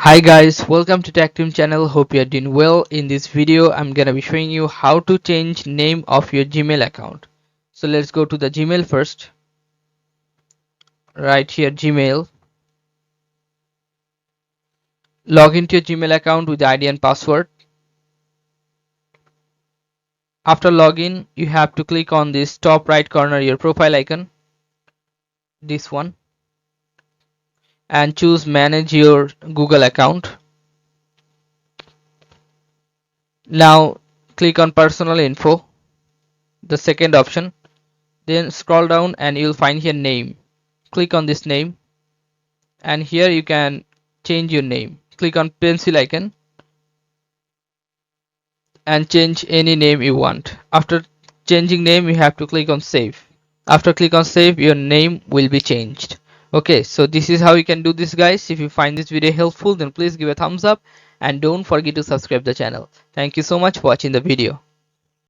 Hi guys, welcome to TechTeam channel. Hope you are doing well. In this video I'm gonna be showing you how to change name of your Gmail account. So let's go to the Gmail first. Right here, Gmail. Log into your Gmail account with the ID and password. After login, you have to click on this top right corner, your profile icon, this one, and choose manage your Google account. Now click on personal info, the second option. Then scroll down and you'll find here name. Click on this name, and here you can change your name. Click on pencil icon and change any name you want. After changing name, you have to click on save. After click on save, your name will be changed. Okay, so this is how you can do this, guys. If you find this video helpful, then please give a thumbs up and don't forget to subscribe the channel. Thank you so much for watching the video.